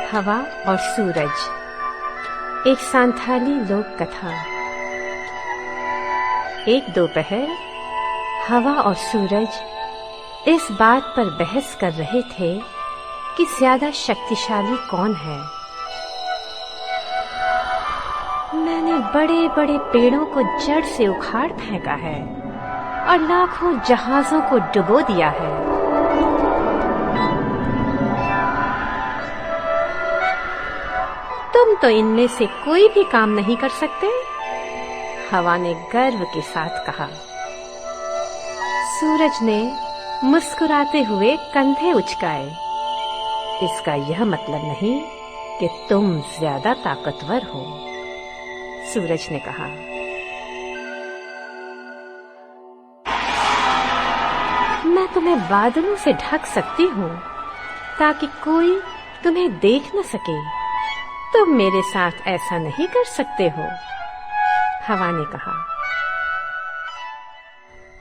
हवा और सूरज। एक सांथाली लोक कथा। एक दोपहर हवा और सूरज इस बात पर बहस कर रहे थे कि ज्यादा शक्तिशाली कौन है। मैंने बड़े बड़े पेड़ों को जड़ से उखाड़ फेंका है और लाखों जहाजों को डुबो दिया है। तुम तो इनमें से कोई भी काम नहीं कर सकते, हवा ने गर्व के साथ कहा। सूरज ने मुस्कुराते हुए कंधे उचकाए। इसका यह मतलब नहीं कि तुम ज्यादा ताकतवर हो, सूरज ने कहा। मैं तुम्हें बादलों से ढक सकती हूँ ताकि कोई तुम्हें देख न सके। तुम मेरे साथ ऐसा नहीं कर सकते हो, हवा ने कहा।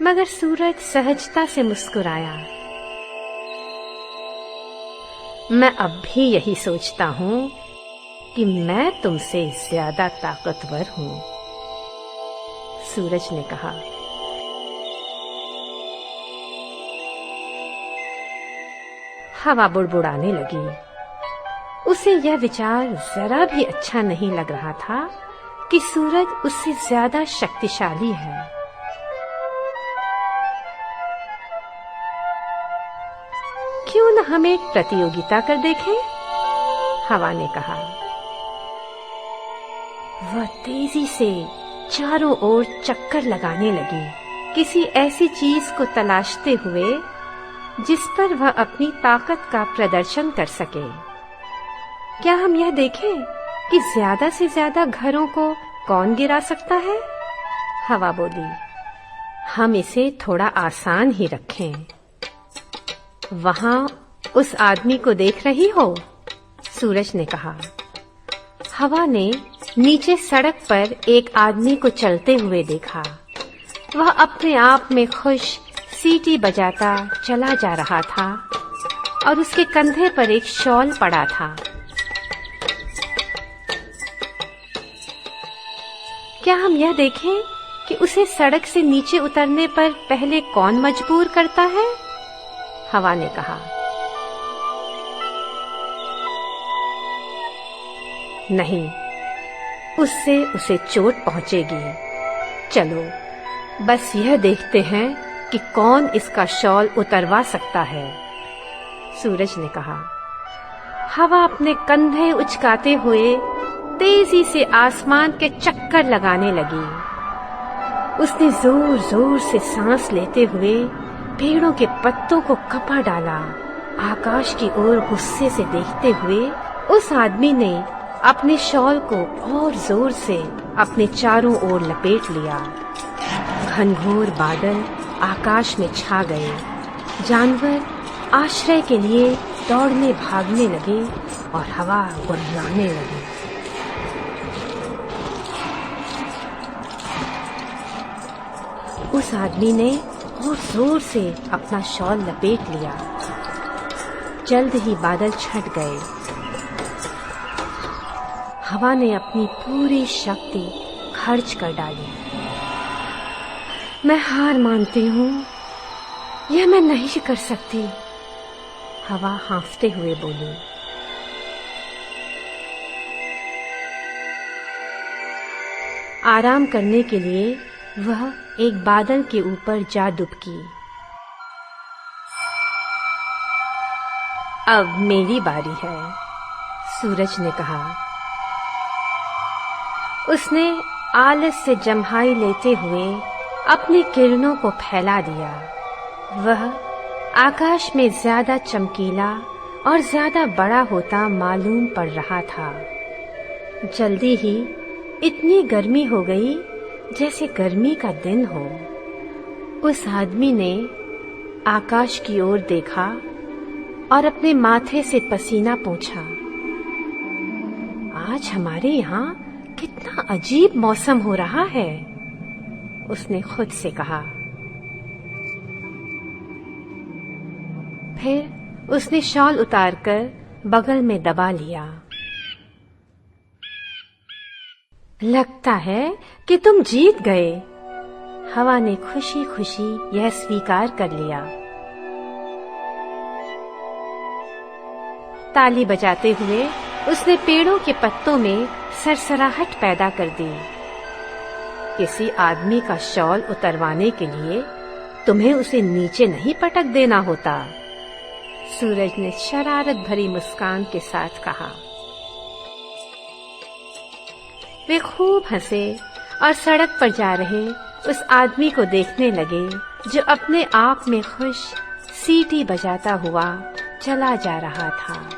मगर सूरज सहजता से मुस्कुराया। मैं अब भी यही सोचता हूँ कि मैं तुमसे ज्यादा ताकतवर हूँ, सूरज ने कहा। हवा बुड़बुड़ाने लगी। उसे यह विचार जरा भी अच्छा नहीं लग रहा था कि सूरज उससे ज्यादा शक्तिशाली है। क्यों न हम एक प्रतियोगिता कर देखें, हवा ने कहा। वह तेजी से चारों ओर चक्कर लगाने लगी, किसी ऐसी चीज को तलाशते हुए जिस पर वह अपनी ताकत का प्रदर्शन कर सके। क्या हम यह देखें कि ज्यादा से ज्यादा घरों को कौन गिरा सकता है, हवा बोली। हम इसे थोड़ा आसान ही रखें। वहां उस आदमी को देख रही हो, सूरज ने कहा। हवा ने नीचे सड़क पर एक आदमी को चलते हुए देखा। वह अपने आप में खुश सीटी बजाता चला जा रहा था और उसके कंधे पर एक शॉल पड़ा था। क्या हम यह देखें कि उसे सड़क से नीचे उतरने पर पहले कौन मजबूर करता है, हवा ने कहा। नहीं, उससे उसे चोट पहुंचेगी। चलो बस यह देखते हैं कि कौन इसका शॉल उतरवा सकता है, सूरज ने कहा। हवा अपने कंधे उचकाते हुए तेजी से आसमान के चक्कर लगाने लगी। उसने जोर जोर से सांस लेते हुए पेड़ों के पत्तों को कपा डाला। आकाश की ओर गुस्से से देखते हुए उस आदमी ने अपने शॉल को और जोर से अपने चारों ओर लपेट लिया। घनघोर बादल आकाश में छा गए। जानवर आश्रय के लिए दौड़ने भागने लगे और हवा गुर्राने लगी। उस आदमी ने और जोर से अपना शॉल लपेट लिया। जल्द ही बादल छट गए। हवा ने अपनी पूरी शक्ति खर्च कर डाली। मैं हार मानती हूँ, यह मैं नहीं कर सकती, हवा हाँफते हुए बोली। आराम करने के लिए वह एक बादल के ऊपर जा दुबकी। अब मेरी बारी है, सूरज ने कहा। उसने आलस से जम्हाई लेते हुए अपनी किरणों को फैला दिया। वह आकाश में ज्यादा चमकीला और ज्यादा बड़ा होता मालूम पड़ रहा था। जल्दी ही इतनी गर्मी हो गई जैसे गर्मी का दिन हो। उस आदमी ने आकाश की ओर देखा और अपने माथे से पसीना पोंछा। आज हमारे यहाँ कितना अजीब मौसम हो रहा है, उसने खुद से कहा। फिर उसने शॉल उतारकर बगल में दबा लिया। लगता है कि तुम जीत गए। हवा ने खुशी खुशी यह स्वीकार कर लिया। ताली बजाते हुए उसने पेड़ों के पत्तों में सरसराहट पैदा कर दी। किसी आदमी का शॉल उतरवाने के लिए तुम्हें उसे नीचे नहीं पटक देना होता, सूरज ने शरारत भरी मुस्कान के साथ कहा। वे खूब हंसे और सड़क पर जा रहे उस आदमी को देखने लगे जो अपने आप में खुश सीटी बजाता हुआ चला जा रहा था।